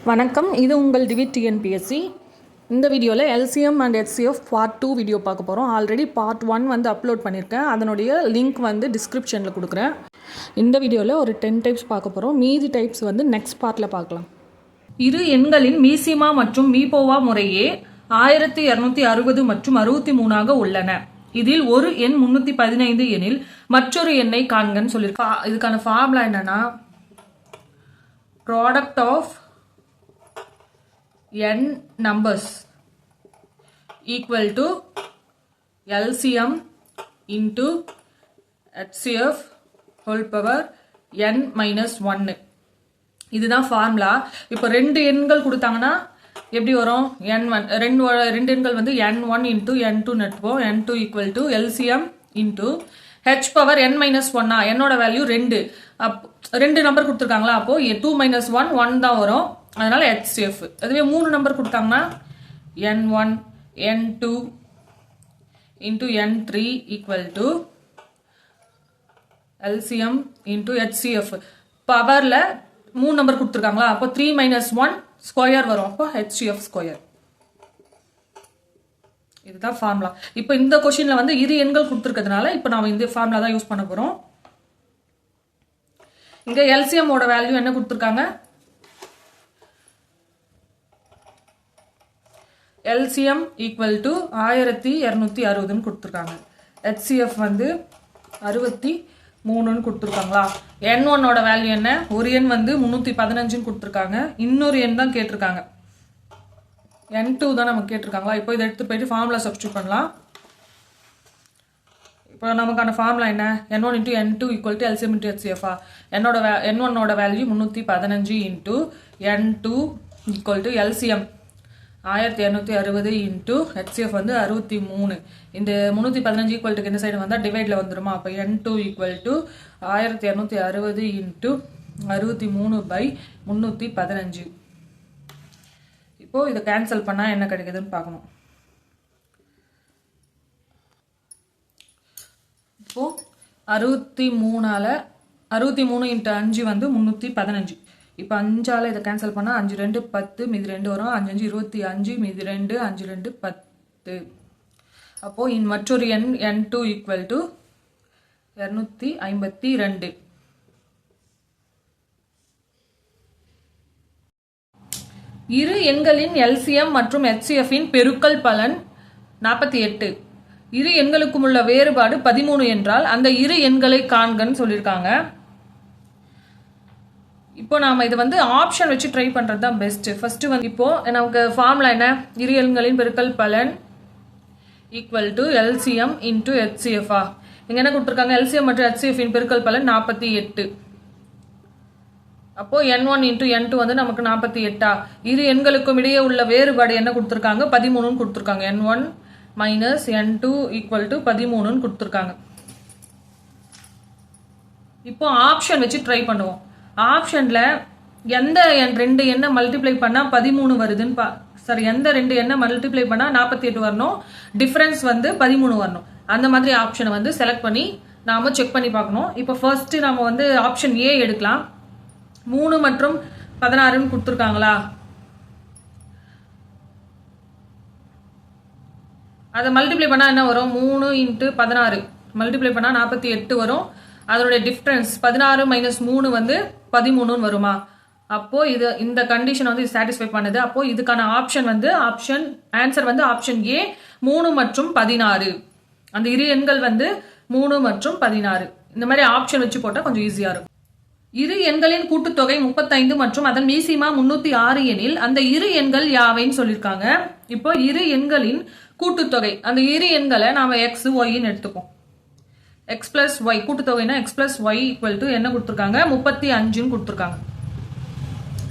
வணக்கம், இது உங்கள் டிவிட் டிஎன்பிஎஸ்சி. இந்த வீடியோவில் LCM and HCF part 2 video பார்க்க போகிறோம். ஆல்ரெடி பார்ட் 1 வந்து அப்லோட் பண்ணியிருக்கேன். அதனுடைய லிங்க் வந்து டிஸ்கிரிப்ஷனில் கொடுக்குறேன். இந்த வீடியோவில் ஒரு 10 டைப்ஸ் பார்க்க போகிறோம். மீதி டைப்ஸ் வந்து நெக்ஸ்ட் பார்ட்டில் பார்க்கலாம். இரு எண்களின் மீசிமா மற்றும் மீபோவா முறையே 1260 மற்றும் 63 உள்ளன. இதில் ஒரு எண் 315 எனில் மற்றொரு எண்ணை காண்கன்னு சொல்லியிருக்கேன். இதுக்கான ஃபார்முலா என்னன்னா, product of n numbers equal to LCM into HCF whole power n minus 1. இதுதான் ஃபார்முலா. இப்போ ரெண்டு எண்கள் கொடுத்தாங்கன்னா எப்படி வரும்? n1 ரெண்டு எண்கள் வந்து n1 into n2 நட்டுப்போம். n2 equal to LCM into h power n minus 1. என்னோட வேல்யூ 2. ரெண்டு நம்பர் கொடுத்துருக்காங்களா, அப்போ 2 minus 1 1 தான் வரும். அதனால HCF. அதுவே 3 நம்பர் கொடுத்தாங்கன்னா n1 n2 into n3 equal to LCM into HCF. பவர்ல 3 number கொடுத்துருக்காங்களா, அப்போ 3 minus 1 ஸ்கொயர் வரும். அப்போ HCF ஸ்கொயர். இதுதான் ஃபார்முலா. இப்போ இந்த கொஸ்டின்ல வந்து இரு எண்கள் கொடுத்துருக்கிறதுனால இப்போ நாம இந்த ஃபார்முலா தான் யூஸ் பண்ண போறோம். இங்க LCM ஓட வேல்யூ என்ன கொடுத்துருக்காங்க? LCM equal to 1260 கொடுத்துருக்காங்க. HCF வந்து 63 கொடுத்துருக்காங்களா. n1 ஓட வேல்யூ என்ன? ஒரு எண் வந்து 315 கொடுத்துருக்காங்க. இன்னொரு எண் தான் கேட்டிருக்காங்க. n2 தான் நமக்கு கேட்டிருக்காங்களா. இப்போ இதை எடுத்து போயிட்டு ஃபார்முலா சப்ஸ்டியூட் பண்ணலாம். இப்போ நமக்கான ஃபார்முலா என்ன? n1 into n2 equal to LCM into HCF. n1 ஓட value 315 into n2 equal to LCM 1260 into HCF வந்து 63. இந்த 315 ஈக்குவல் டு இந்த சைடு வந்தால் டிவைடில் வந்துடுமா. அப்போ n2 equal to 1260 into 63 by 315. இப்போ இதை கேன்சல் பண்ணால் என்ன கிடைக்குதுன்னு பார்க்கணும். இப்போ 63 into 5 வந்து 315. இப்போ 5ஆல் இதை கேன்சல் பண்ணால் 5 2 10, மீதி 2 வரும். 5 5 25, மீதி 2, 5 2 10. அப்போது மற்றொரு எண் n2 ஈக்குவல் டு 252. இரு எண்களின் LCM மற்றும் HCFின் பெருக்கல் பலன் 48. இரு எண்களுக்கும் உள்ள வேறுபாடு 13 என்றால் அந்த இரு எண்களை காண்கன்னு சொல்லியிருக்காங்க. இப்போ நாம இது வந்து ஆப்ஷன் வச்சு ட்ரை பண்றது தான் பெஸ்ட். ஃபர்ஸ்ட் வந்து இப்போ நமக்கு ஃபார்முலா என்ன? இரு எண்களின் பெருக்கல் பலன் equal to LCM into HCF. இங்க என்ன கொடுத்துருக்காங்க? LCM மற்றும் HCF இன் பெருக்கல் பலன் 48. அப்போ n1 into n2 வந்து நமக்கு 48. இரு எண்களுக்கும் இடையே உள்ள வேறுபாடு என்ன கொடுத்துருக்காங்க? 13 கொடுத்துருக்காங்க. n1 minus n2 equal to 13 கொடுத்துருக்காங்க. இப்போ ஆப்ஷன் வச்சு ட்ரை பண்ணுவோம். ஆப்ஷன்ல எந்த ரெண்டு எண்ணை மல்டிப்ளை பண்ணா 13 வருதுன்னு எந்த ரெண்டு எண்ணை மல்டிப்ளை பண்ணா 48 வரணும், டிஃபரன்ஸ் வந்து 13 வரணும். அந்த மாதிரி ஆப்ஷனை வந்து செலக்ட் பண்ணி நாம செக் பண்ணி பார்க்கணும். இப்போ ஃபர்ஸ்ட் நாம வந்து ஆப்ஷன் ஏ எடுக்கலாம். 3 மற்றும் 16 கொடுத்துருக்காங்களா, அதை மல்டிப்ளை பண்ணா என்ன வரும்? 3 into 16 மல்டிப்ளை பண்ணா 48 வரும். அதனுடைய டிஃபரன்ஸ் 16 minus 3 வந்து 13 வருமா. அப்போ இது இந்த கண்டிஷன் வந்து சாட்டிஸ்ஃபை பண்ணுது. அப்போ இதுக்கான ஆப்ஷன் வந்து ஆன்சர் வந்து ஆப்ஷன் ஏ 3 மற்றும் 16. அந்த இரு எண்கள் வந்து 3 மற்றும் 16. இந்த மாதிரி ஆப்ஷன் வச்சு போட்டா கொஞ்சம் ஈஸியா இருக்கும். இரு எண்களின் கூட்டுத்தொகை 35 மற்றும் அதன் மீசிமா 306 எனில் அந்த இரு எண்கள் யாவைன்னு சொல்லியிருக்காங்க. இப்போ இரு எண்களின் கூட்டுத்தொகை, அந்த இரு எண்களை நாம x yன்னு எடுத்துப்போம். x plus y கூட்டுத்தொகைனா x plus y equal to என்ன கொடுத்துருக்காங்க? 35 கொடுத்துருக்காங்க.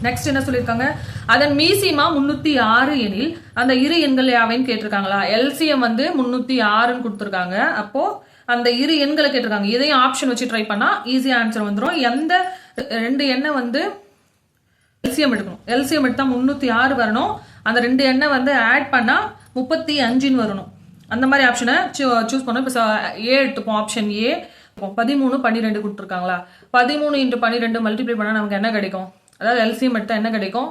நெக்ஸ்ட் என்ன சொல்லியிருக்காங்க? அதன் மீசிமா 306 எனில் அந்த இரு எண்கள் யாவைன்னு கேட்டிருக்காங்களா. LCM வந்து 306 கொடுத்துருக்காங்க. அப்போ அந்த இரு எண்களை கேட்டிருக்காங்க. இதையும் ஆப்ஷன் வச்சு ட்ரை பண்ணா ஈஸியா ஆன்சர் வந்துடும். எந்த ரெண்டு எண்ணை வந்து LCM எடுக்கணும். LCM எடுத்தா 306 வரணும். அந்த ரெண்டு எண்ணை வந்து ஆட் பண்ணா 35 வரணும். அந்த மாதிரி ஆப்ஷனை சூஸ் பண்ணோம். இப்போ ஏ எடுத்துப்போம். ஆப்ஷன் ஏ 13 12 கொடுத்துருக்காங்களா. 13 into 12 மல்டிப்ளை பண்ணால் நமக்கு என்ன கிடைக்கும்? அதாவது எல்சிஎம் எடுத்தால் என்ன கிடைக்கும்?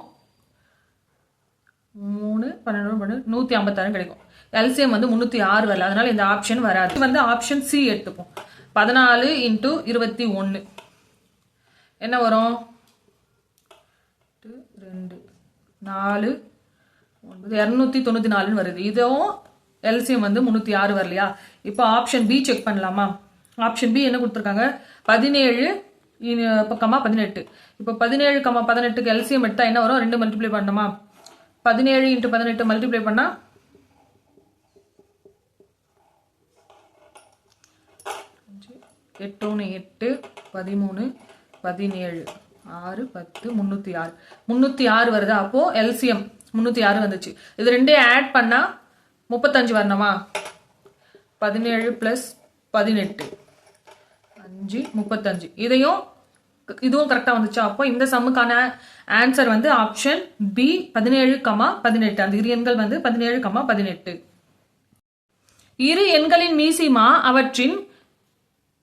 3 12 156 கிடைக்கும். எல்சிஎம் வந்து 306 வரல, அதனால இந்த ஆப்ஷன் வராது. இது வந்து ஆப்ஷன் சி எடுத்துப்போம். 14 × 21 என்ன வரும்? 2 4 294 வருது. இதுவும் எல்சிஎம் வந்து 306 வரலையா? இப்போ ஆப்ஷன் பி செக் பண்ணலாமா? ஆப்ஷன் பி என்ன கொடுத்துருக்காங்க? 17 பக்கமா 18. இப்போ 17, 18க்கு எல்சிஎம் எடுத்தா என்ன வரும்? 2 மல்டிப்ளை பண்ணணுமா? 17 × 18 மல்டிப்ளை பண்ணா 8 1 8 13 17 6 10 306 306 வருதா? அப்போ எல்சிஎம் 306 வந்துச்சு. இது ரெண்டே ஆட் பண்ணா 35 வரணுமா? 17 + 18 5 35. இதுவும் கரெக்டா வந்துச்சா? அப்போ இந்த சம்முக்கான ஆன்சர் வந்து ஆப்ஷன் பி 17, 18. அந்த இரு எண்கள் வந்து 17, 18. இரு எண்களின் மீசிமா அவற்றின்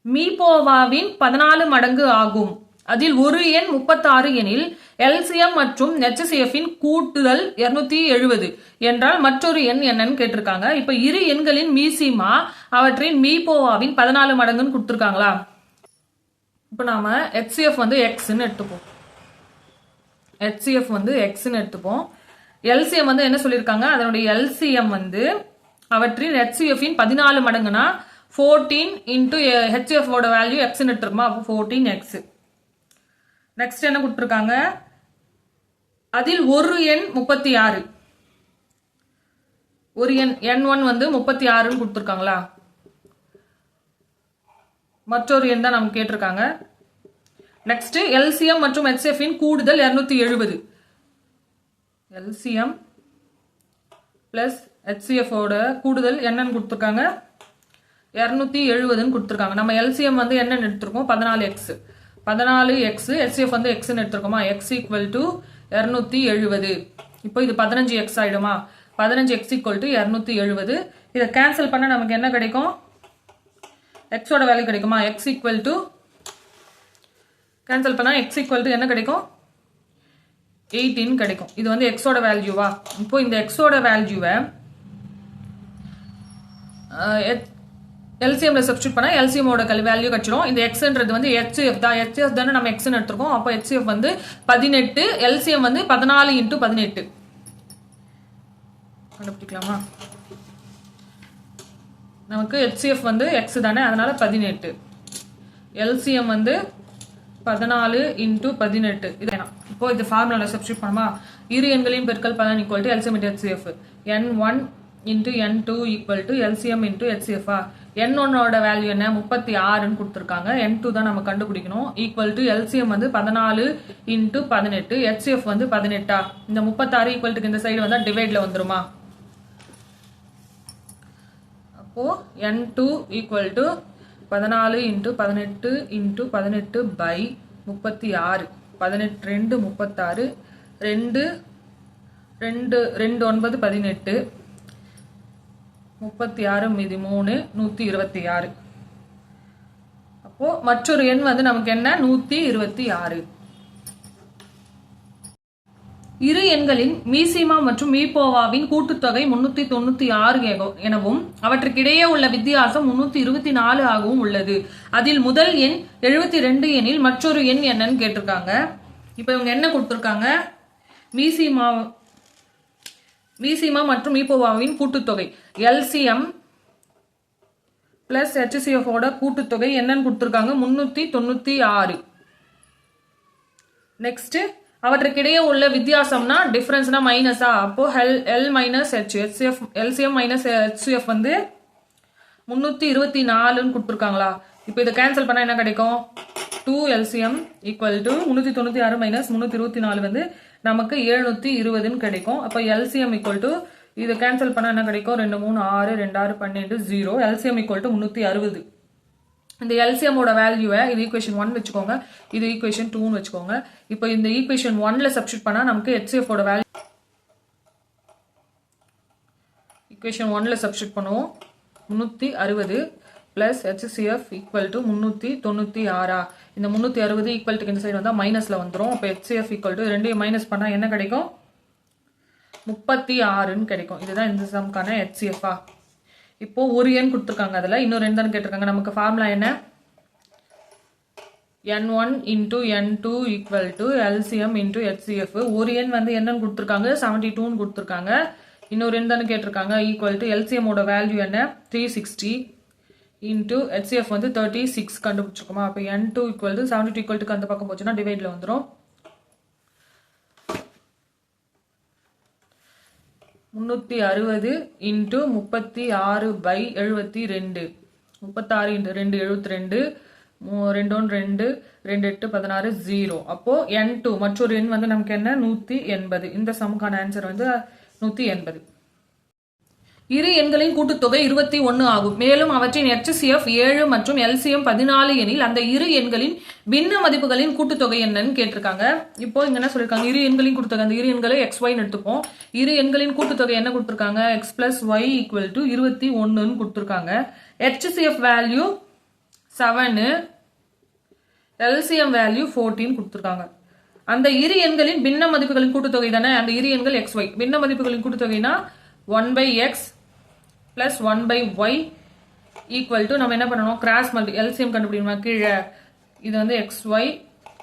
மீபோவாவின் 14 மடங்கு ஆகும். அதில் ஒரு எண் 36 எனில் எல்சிஎம் மற்றும் HCFின் கூட்டுதல் 270 என்றால் மற்றொரு எண் என்னன்னு கேட்டிருக்காங்க. இப்ப இரு எண்களின் மீசிமா அவற்றின் மீபோவாவின் 14 மடங்குன்னு கொடுத்துருக்காங்களா? இப்ப நாம HCF வந்து எக்ஸ்ன்னு எடுத்துப்போம். HCF வந்து எக்ஸ்ன்னு எடுத்துப்போம். எல்சிஎம் வந்து என்ன சொல்லியிருக்காங்க? அதனுடைய எல்சிஎம் வந்து அவற்றின் HCFின் 14 மடங்குனா 14 × HCF ஓட வேல்யூ எக்ஸ்ன்னு எடுத்துருக்குமா? அப்போ 14x. நெக்ஸ்ட் என்ன கொடுத்துருக்காங்க? அதில் ஒரு எண் 36. ஒரு எண் N1 வந்து 36ன்னு கொடுத்துருக்காங்களா? மற்றொரு எண் தான் நமக்கு கேட்டிருக்காங்க. நெக்ஸ்ட் எல்சிஎம் மற்றும் HCFின் கூடுதல் 270. எல்சிஎம் பிளஸ் HCF ஓட கூடுதல் என்னன்னு கொடுத்துருக்காங்க? 270ன்னு கொடுத்துருக்காங்க. நம்ம எல்சிஎம் வந்து என்னன்னு எடுத்திருக்கோம்? 14x. 14x, HCF வந்து xன்னு எடுத்திருக்கோமா? x = 270. இப்போ இது 15x ஆயிடுமா? 15x = 270. இதை கேன்சல் பண்ண நமக்கு என்ன கிடைக்கும்? x ஓட வேல்யூ கிடைக்குமா? x = கேன்சல் பண்ணா x = என்ன கிடைக்கும்? 18 கிடைக்கும். இது வந்து x ஓட வேல்யூவா? இப்போ இந்த x ஓட வேல்யூவை எல்சிஎம்ல சப்ஸ்டிட்யூட் பண்ணா எல்சிஎம் ஓட வேல்யூ கிடைச்சிடும். இந்த எக்ஸ்ன்றது வந்து HCF தான். HCF தானே நம்ம எக்ஸ்ன்னு எடுத்துருக்கோம். அப்போ HCF வந்து 18, எல்சிஎம் வந்து 14 × 18 கண்டுபிடிக்கலாமா? நமக்கு HCF வந்து x தானே, அதனால 18. எல்சிஎம் வந்து 14 × 18. இது இப்போ இது ஃபார்முலால சப்ஸ்டிட்யூட் பண்ணுமா? இரு எண்களின் பெருக்கல் பலன் = LCM × HCF. N1 × N2 = LCM × HCF. N1 ஓட வேல்யூ என்ன? 36ன்னு கொடுத்துருக்காங்க. N2 தான் நம்ம கண்டுபிடிக்கணும். = எல்சிஎம் வந்து 14 × 18, HCF வந்து 18. இந்த 36 ஈக்குவல்ட்டுக்கு இந்த சைடு வந்தா டிவைட்ல வந்துருமா? அப்போ N2 = 14 × 18 × 18 / 36. 18 2 36, 2 2 2 9 18, 36 மீதி 3 126. அப்போ மற்றொரு எண் வந்து நமக்கு என்ன? 126. இரு எண்களின் மீசிமா மற்றும் மீபோவாவின் கூட்டுத்தொகை 396 எனவும் அவற்றுக்கிடையே உள்ள வித்தியாசம் 324 ஆகவும் உள்ளது. அதில் முதல் எண் 72 எனில் மற்றொரு எண் என்னன்னு கேட்டிருக்காங்க. இப்ப இவங்க என்ன கொடுத்திருக்காங்க? மீசிமா மற்றும் மீபோவாவின் கூட்டுத்தொகை எல்சிஎம் பிளஸ் HCF ஓட கூட்டுத்தொகை என்னன்னு கொடுத்திருக்காங்க? 396. நெக்ஸ்ட் அவற்றுக்கிடையே உள்ள வித்தியாசம்னா டிஃபரன்ஸ்னா மைனஸா? அப்போ L minus H, LCM minus HCF வந்து 324ன்னு கொடுத்துருக்காங்களா? இப்போ இதை கேன்சல் பண்ணா என்ன கிடைக்கும்? 2 LCM = 396 மைனஸ் 324 வந்து நமக்கு 720ன்னு கிடைக்கும். அப்போ LCM = இதை கேன்சல் பண்ணா என்ன கிடைக்கும்? 2 3 6 2 6 12 0. LCM = 360. இந்த எல்சிஎம் ஓட வேல்யூவை இது ஈக்குவேஷன் 1 வச்சுக்கோங்க, இது ஈக்குவேஷன் 2 வச்சுக்கோங்க. இப்போ இந்த ஈக்குவேஷன் 1ல சப்ஸ்டிட்யூட் பண்ணா நமக்கு HCF ஓட வேல்யூ ஈக்குவேஷன் 1ல சப்ஸ்டிட்யூட் பண்ணுவோம். 360 பிளஸ் HCF = 396. இந்த 360 ஈக்குவல் டு இந்த சைடு வந்தா மைனஸ்ல வந்துரும். அப்போ HCF = ரெண்டையும் மைனஸ் பண்ணா என்ன கிடைக்கும்? 36ன்னு கிடைக்கும். இதுதான் இந்த சம்க்கான HCF-ஆ. இப்போ ஒரு எண் கொடுத்துருக்காங்க, அதில் இன்னொரு எண் தான் கேட்டிருக்காங்க. நமக்கு ஃபார்முலா என்ன? N1 into N2 equal to LCM into HCF. ஒரு எண் வந்து என்னன்னு கொடுத்துருக்காங்க? 72ன்னு கொடுத்துருக்காங்க. இன்னொரு எண் தானே கேட்டிருக்காங்க. ஈக்குவல் டு LCM-ஓட வேல்யூ என்ன? 360 into HCF வந்து 36 கண்டுபிடிச்சிருக்கோமா? அப்போ N2 equal to 72 equal to அந்த பக்கம் போச்சுன்னா டிவைடில் வந்துடும். 360 into 36/72. 36 into 2 72. 2 2 2 8 16 0. அப்போ N2 மற்றொரு எண் வந்து நமக்கு என்ன? 180. இந்த சம்க்கான ஆன்சர் வந்து 180. இரு எண்களின் கூட்டுத்தொகை 21 ஆகும். மேலும் அவற்றின் HCF 7 மற்றும் LCM 14 எனில் அந்த இரு எண்களின் பின்ன மதிப்புகளின் கூட்டுத்தொகை என்னன்னு கேட்டிருக்காங்க. இப்போ இங்க என்ன சொல்லிருக்காங்க? இரு எண்களின் கூட்டுத்தொகை, அந்த இரு எண்களை XY எடுத்துப்போம். இரு எண்களின் கூட்டுத்தொகை என்ன கொடுத்திருக்காங்க? X plus Y equal to 21ன்னு கொடுத்திருக்காங்க. HCF வேல்யூ 7, LCM வேல்யூ 14 கொடுத்திருக்காங்க. அந்த இரு எண்களின் பின்ன மதிப்புகளின் கூட்டுத்தொகை தானே அந்த இரு எண்கள் XY. பின்ன மதிப்புகளின் கூட்டுத்தொகைனா 1/X plus 1/Y equal to நம்ம என்ன பண்ணணும்? Cross multi LCM கண்டுபிடிக்கணுமா? கீழே இது வந்து XY,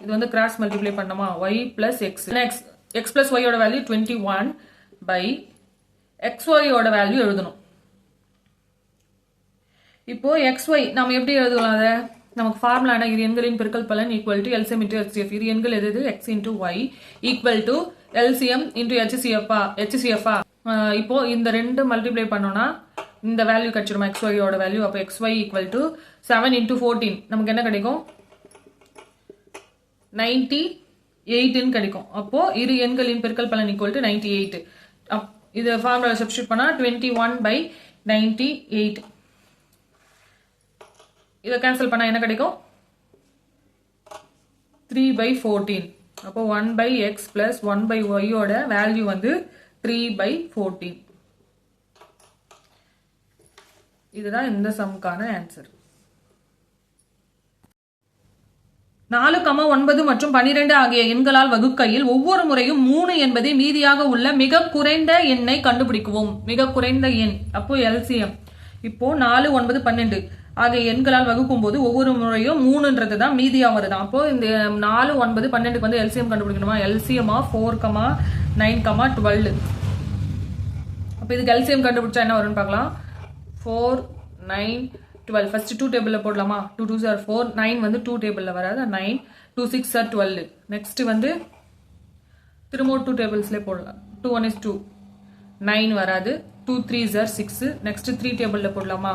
இது வந்து கிராஸ் மல்டிப்ளை பண்ணணுமா? Y plus X. X plus Y ஓட வேல்யூ 21/XY ஓட வேல்யூ எழுதணும். இப்போ XY நம்ம எப்படி எழுதலாம்? அதை நமக்கு ஃபார்முலா என்ன? இரு எண்களின் பெருக்கல் பலன் equal to LCM into HCF. இரு எண்கள் எது? X into Y equal to LCM into HCF-ஆ. இப்போ இந்த ரெண்டு மல்டிப்ளை பண்ணோம்னா இந்த வேல்யூ கிடைச்சிருமா? XY ஓட வேல்யூ. அப்போ XY equal to 7 into 14 நமக்கு என்ன கிடைக்கும்? 98 கிடைக்கும். அப்போ இரு எண்களின் பெருக்கல் பலன் equal to 98. இது ஃபார்முலா சப்ஸ்டிட்யூட் பண்ணா 21/98. இதை கேன்சல் பண்ணா என்ன கிடைக்கும்? 3/14. அப்போ 1/X plus 1/Y ஓட வேல்யூ வந்து 3/14. இதுதான் இந்த சம்க்கான ஆன்சர். 4, 9 மற்றும் 12 ஆகிய எண்களால் வகுக்கையில் ஒவ்வொரு முறையும் 3 என்பதை மீதியாக உள்ள மிக குறைந்த எண்ணை கண்டுபிடிக்கவும். மிக குறைந்த எண் அப்போ LCM. இப்போ 4, 9, 12 ஆகிய எண்களால் வகுக்கும் போது ஒவ்வொரு முறையும் 3ன்றது தான் மீதியா வருதான். அப்போ இந்த 4, 9, 12க்கு வந்து LCM கண்டுபிடிக்கணுமா? LCM of 4, 9, 12. அப்போ இதுக்கு LCM கண்டுபிடிச்சா என்ன வரும்னு பார்க்கலாம். 4, 9, 12. ஃபர்ஸ்ட் 2 டேபிள்ல போடலாமா? 2 2s are 4. 9 வந்து 2 டேபிள்ல வராது. 9 2 6 are 12. நெக்ஸ்ட் வந்து திரும்ப 2 டேபிள்ஸ்ல போடலாம். 2 1 is 2. 9 வராது. 2 3s are 6. நெக்ஸ்ட் 3 டேபிள்ல போடலாமா?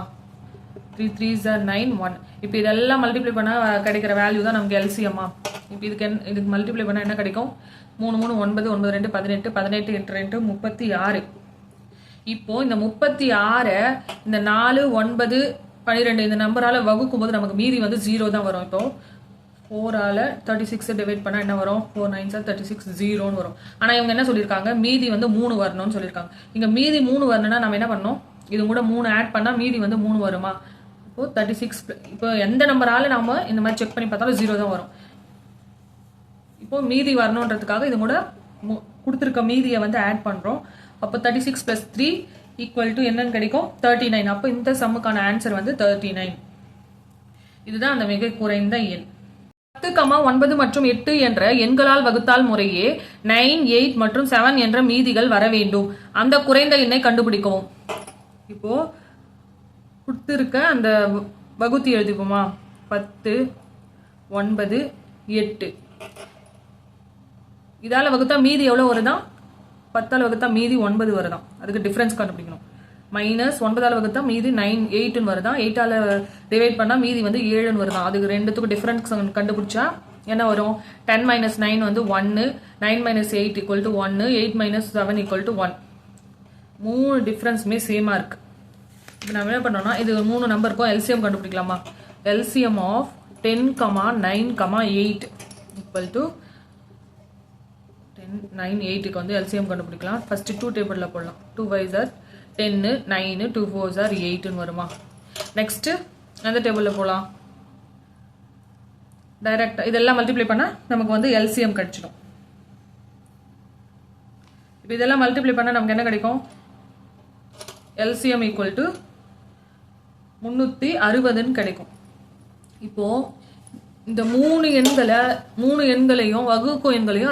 3 3s are 9 1. இப்போ இதெல்லாம் மல்டிப்ளை பண்ணா கிடைக்கிற வேல்யூ தான் நமக்கு LCM-ஆ. இப்போ இதுக்கு மல்டிப்ளை பண்ணா என்ன கிடைக்கும்? 3 3 9 9 2 18 18 8 2 36. இப்போ இந்த 36 இந்த 4 9 12 இந்த நம்பரால வகுக்கும் போது நமக்கு மீதி வந்து 0 தான் வரும். இப்போ 4ஆல 36 டிவைட் பண்ணா என்ன வரும்? 4 9s are 36 0ன்னு வரும். ஆனா இவங்க என்ன சொல்லியிருக்காங்க? மீதி வந்து 3 வரணும்னு சொல்லியிருக்காங்க. இங்க மீதி 3 வரணும்னா நம்ம என்ன பண்ணணும்? இது கூட 3 ஆட் பண்ணா மீதி வந்து 3 வருமா? இப்போ 36. இப்போ எந்த நம்பரால நாம இந்த மாதிரி செக் பண்ணி பார்த்தாலும் 0 தான் வரும். இப்போ மீதி வரணுன்றதுக்காக இது கூட கொடுத்துருக்க மீதியை வந்து ஆட் பண்றோம். அப்போ 36 plus 3 ஈக்குவல் டு என்னன்னு கிடைக்கும்? 39. அப்போ இந்த சம்முக்கான ஆன்சர் வந்து 39. இதுதான் அந்த மிக குறைந்த எண். 10, 9 மற்றும் 8 என்ற எண்களால் வகுத்தால் முறையே 9, 8 மற்றும் 7 என்ற மீதிகள் வர வேண்டும். அந்த குறைந்த எண்ணை கண்டுபிடிக்கவும். இப்போ கொடுத்திருக்க அந்த வகுத்தி எழுதிப்போமா? 10, 9, 8. இதால வகுத்தா மீதி எவ்வளவு வருதான்? 10ஆல வகுத்தா மீதி 9 வருதான். அதுக்கு டிஃபரன்ஸ் கண்டுபிடிக்கணும். மைனஸ் 9ஆல வகுத்தா மீதி 9 8ன்னு வருதான். 8ஆல டிவைட் பண்ணா மீதி வந்து 7ன்னு வருதான். அதுக்கு ரெண்டுத்துக்கும் டிஃபரன்ஸ் கண்டுபிடிச்சா என்ன வரும்? 10 minus 9 வந்து 1, 9 minus 8 equal to 1, 8 minus 7 equal to 1. மூணு டிஃபரன்ஸுமே சேமா இருக்கு. இப்போ நம்ம என்ன பண்ணோம்னா இது 3 நம்பருக்கும் LCM கண்டுபிடிக்கலாமா? LCM of 10, 9, 8 equal to 10, 9, 8க்கு வந்து LCM கண்டுபிடிக்கலாம். ஃபர்ஸ்ட் 2 டேபிள்ல போடலாம். 2 5s are 10, 9, 2 4s are 8ன்னு வருமா? நெக்ஸ்ட் அந்த டேபிள்ல போடலாம். டைரக்டா இதெல்லாம் மல்டிப்ளை பண்ணா நமக்கு வந்து LCM கிடைச்சிடும். இப்போ இதெல்லாம் மல்டிப்ளை பண்ணால் நமக்கு என்ன கிடைக்கும்? எல்சிஎம் ஈக்குவல் டு 360ன்னு கிடைக்கும். இப்போது இந்த மூணு எண்களையும் வகுக்கும் எண்களையும்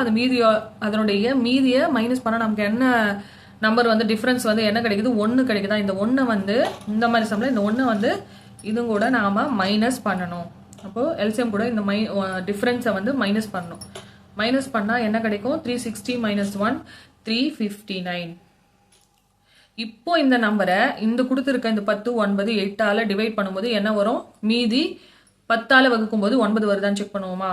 அதனுடைய மீதியை மைனஸ் பண்ண நமக்கு என்ன நம்பர் வந்து டிஃப்ரென்ஸ் வந்து என்ன கிடைக்குது? 1 கிடைக்குதா? இந்த 1 வந்து இந்த மாதிரி சம்மில் இந்த 1 வந்து இதுவும் கூட நாம் மைனஸ் பண்ணணும். அப்போது எல்சிஎம் கூட இந்த டிஃப்ரென்ஸை வந்து மைனஸ் பண்ணணும். மைனஸ் பண்ணால் என்ன கிடைக்கும்? 360 minus 1 359. இப்போ இந்த நம்பரை இந்த கொடுத்துருக்க இந்த 10 9 8ஆல் டிவைட் பண்ணும்போது என்ன வரும்? மீதி 10ஆல் வகுக்கும் போது 9 வருதான்னு செக் பண்ணுவோமா?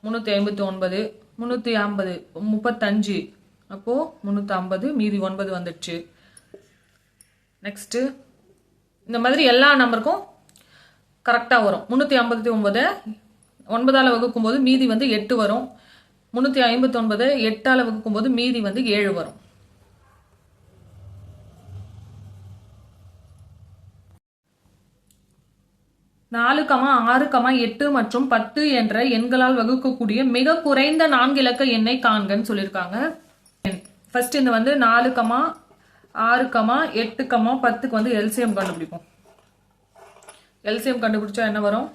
359 350 35, அப்போது 350 மீதி 9 வந்துடுச்சு. நெக்ஸ்ட்டு இந்த மாதிரி எல்லா நம்பருக்கும் கரெக்டாக வரும். 359 9ஆல் வகுக்கும் போது மீதி வந்து 8 வரும். 359 8ஆல் வகுக்கும் போது மீதி வந்து 7 வரும். நாலு, 6, 8 மற்றும் 10 என்ற எண்களால் வகுக்கக்கூடிய மிக குறைந்த 4 இலக்க எண்ணை காண்கன்னு சொல்லியிருக்காங்க. ஃபர்ஸ்ட் இந்த வந்து 4, 6, 8, 10க்கு வந்து எல்சிஎம் கண்டுபிடிப்போம். எல்சிஎம் கண்டுபிடிச்சா என்ன வரும்?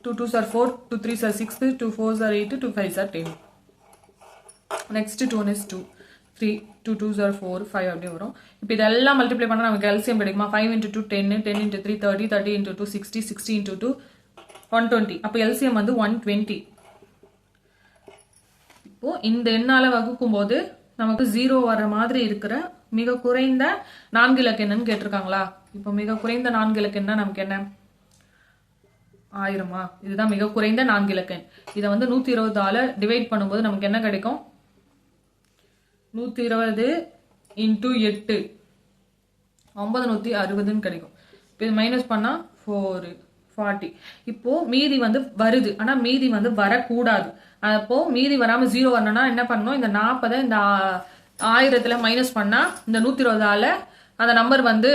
2 2s are 4, 2 3s are 6, 2 4s are 8, 2 5s are 10. Next 2 1 is 2, 3, 2 2s are 4, 5 அப்படியே வரும். இப்போ இதெல்லாம் மல்டிப்ளை பண்ணால் நமக்கு எல்சிஎம் கிடைக்குமா? 5 into 2 10, 10 into 3 30, 30 into 2 60, 60 into 2 120. அப்போ எல்சிஎம் வந்து 120. இப்போ இந்த எண்ணால் வகுக்கும் போது நமக்கு 0 வர மாதிரி இருக்கிற மிக குறைந்த 4 இலக்க எண்ணன்னு கேட்டிருக்காங்களா? இப்போ மிக குறைந்த 4 இலக்க எண்ணா நமக்கு என்ன? 1000. இதுதான் மிக குறைந்த 4 இலக்க எண். இதை வந்து 120ஆல் டிவைட் பண்ணும்போது நமக்கு என்ன கிடைக்கும்? 120 into 8 960ன்னு கிடைக்கும். இப்போ இது மைனஸ் பண்ணால் 40. இப்போ மீதி வந்து வருது, ஆனால் மீதி வந்து வரக்கூடாது. அப்போ மீதி வராமல் 0 வரணும்னா என்ன பண்ணணும்? இந்த 40 இந்த 1000ல் மைனஸ் பண்ணால் இந்த 120ஆல் அந்த நம்பர் வந்து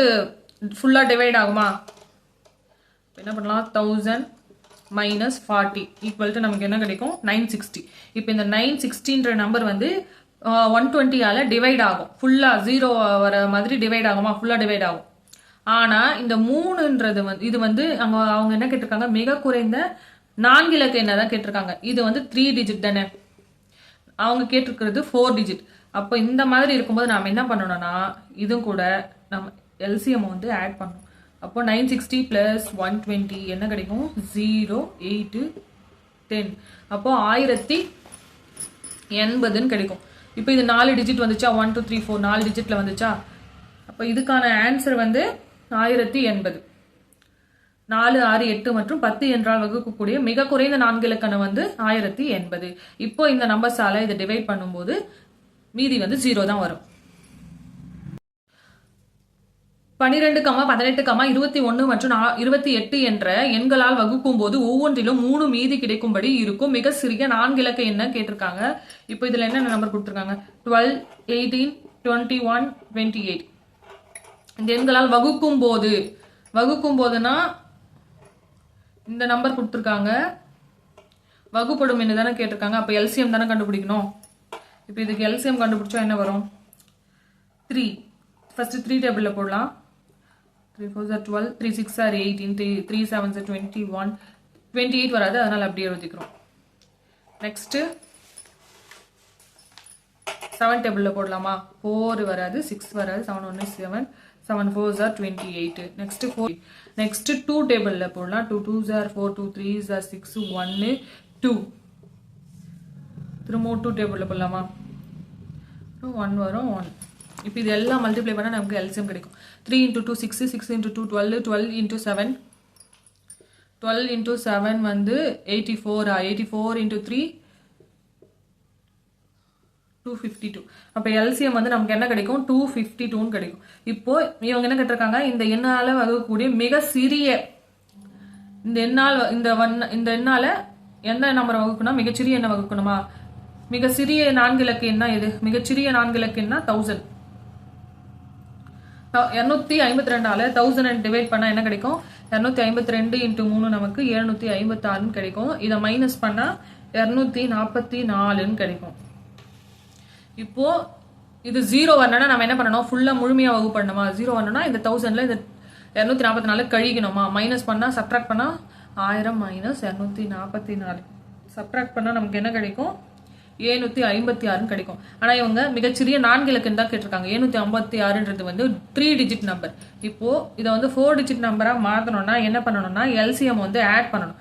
ஃபுல்லாக டிவைட் ஆகுமா? என்ன பண்ணலாம்? 1000 minus 40 ஈக்குவல் டு நமக்கு என்ன கிடைக்கும்? 960. இப்போ இந்த 960ன்ற நம்பர் வந்து 120ஆல் டிவைட் ஆகும். ஃபுல்லாக 0 வர மாதிரி டிவைட் ஆகுமா? ஃபுல்லாக டிவைட் ஆகும். ஆனால் இந்த 3ன்றது வந்து இது வந்து அவங்க என்ன கேட்டிருக்காங்க? மிக குறைந்த 4 இலக்க எண்ணை தான் கேட்டிருக்காங்க. இது வந்து 3 டிஜிட் தானே, அவங்க கேட்டிருக்கிறது 4 டிஜிட். அப்போ இந்த மாதிரி இருக்கும்போது நாம் என்ன பண்ணணும்னா இதுவும் கூட நம்ம எல்சிஎம் வந்து ஆட் பண்ணணும். அப்போ 960 + 120 என்ன கிடைக்கும்? 0 8 10. அப்போ 1080ன்னு கிடைக்கும். இப்போ இது 4 டிஜிட் வந்துச்சா? 1 2 3 4 4 டிஜிட்ல வந்துச்சா? அப்போ இதுக்கான ஆன்சர் வந்து 1080. 4 6 8 மற்றும் 10 என்றால் வகுக்கக்கூடிய மிக குறைந்த 4 இலக்கணம் வந்து 1080. இப்போ இந்த நம்பர்ஸால இதை டிவைட் பண்ணும்போது மீதி வந்து 0 தான் வரும். 12, 18, 21 மற்றும் 28 என்ற எண்களால் வகுக்கும் போது ஒவ்வொன்றிலும் 3 மீதி கிடைக்கும்படி இருக்கும் மிக சிறிய 4 இலக்க எண்ணை கேட்டிருக்காங்க. இப்போ இதுல என்ன நம்பர் கொடுத்துருக்காங்க? 12, 18, 21, 28. இந்த எண்களால் வகுக்கும் போதுனா இந்த நம்பர் கொடுத்துருக்காங்க. வகுப்படும் என்ன தானே கேட்டிருக்காங்க. அப்போ எல்சிஎம் தானே கண்டுபிடிக்கணும். இப்போ இதுக்கு எல்சிஎம் கண்டுபிடிச்சா என்ன வரும்? 3. ஃபர்ஸ்ட் 3 டேபிளில் போடலாம். 3 4s are 12, 3 6s are 18, 3 7s are 21, 28 வராது, அதனால அப்படியே எழுதிக்கிறோம். நெக்ஸ்ட் 7 டேபிளில் போடலாமா? 4 வராது, 6 வராது, 7 1 7, 7 4s are 28. நெக்ஸ்ட் 4. நெக்ஸ்ட் 2 டேபிளில் போடலாம். 2 2s are 4, 2 3s are 6, 1 2. திரும்ப 2 டேபிளில் போடலாமா? 1 வரும் 1. இப்போ இது எல்லாம் மல்டிப்ளை பண்ணால் நமக்கு எல்சிஎம் கிடைக்கும். 3 into 2 6, 6 into 2 12, 12 into 7 12 into 7 வந்து 84. 84 into 3 252. அப்போ எல்சிஎம் வந்து நமக்கு என்ன கிடைக்கும்? 252ன்னு கிடைக்கும். இப்போ இவங்க என்ன கேட்டிருக்காங்க? இந்த எண்ணால் வகுக்கக்கூடிய மிக சிறிய இந்த எண்ணால் எந்த நம்பரை வகுக்கணும்? மிகச்சிறிய எண்ணை வகுக்கணுமா? மிக சிறிய 4 இலக்க எண்ணா எது? மிகச்சிறிய 4 இலக்க எண்ணா 1000. 252ஆல 1000 டிவைட் பண்ணா என்ன கிடைக்கும்? 252 into 3 நமக்கு 756ன்னு கிடைக்கும். இதை மைனஸ் பண்ணா 244ன்னு கிடைக்கும். இப்போ இது 0 வரணும்னா நம்ம என்ன பண்ணணும், ஃபுல்லாக முழுமையாக வகுப்பு பண்ணணுமா? 0 வரணும்னா இந்த 1000ல இந்த 244 கழிக்கணுமா? மைனஸ் பண்ணால் சப்ட்ராக்ட் பண்ணால் 1000 மைனஸ் 244 சப்ட்ராக்ட் பண்ணால் நமக்கு என்ன கிடைக்கும்? 756 கிடைக்கும். ஆனால் இவங்க மிகச்சிறிய 4 இலக்குன்னு தான் கேட்டிருக்காங்க. 756ன்றது வந்து 3 டிஜிட் நம்பர். இப்போ இதை வந்து 4 டிஜிட் நம்பராக மாற்றணும்னா என்ன பண்ணணும்னா எல்சிஎம் வந்து ஆட் பண்ணணும்.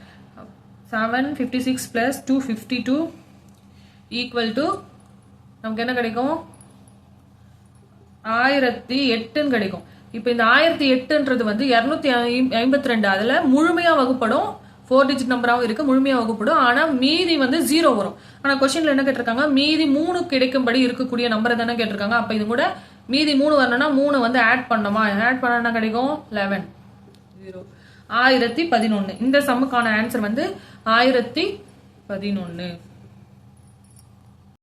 756 + 252 ஈக்குவல் டு நமக்கு என்ன கிடைக்கும்? 1008 கிடைக்கும். இப்போ இந்த 1008ன்றது வந்து 252 அதில் முழுமையாக வகுப்படும். 4 டிஜிட் நம்பராகவும் இருக்கு, முழுமையாக வகுப்படும். ஆனால் மீதி வந்து 0 வரும். ஆனால் கொஸ்டின்ல என்ன கேட்டிருக்காங்க? மீதி 3 கிடைக்கும்படி இருக்கக்கூடிய நம்பரை தானே கேட்டிருக்காங்க. அப்போ இது கூட மீதி 3 வரணும்னா 3 வந்து ஆட் பண்ணணுமா? ஆட் பண்ணா கிடைக்கும் 11 1011. இந்த சம்முக்கான ஆன்சர் வந்து 1011.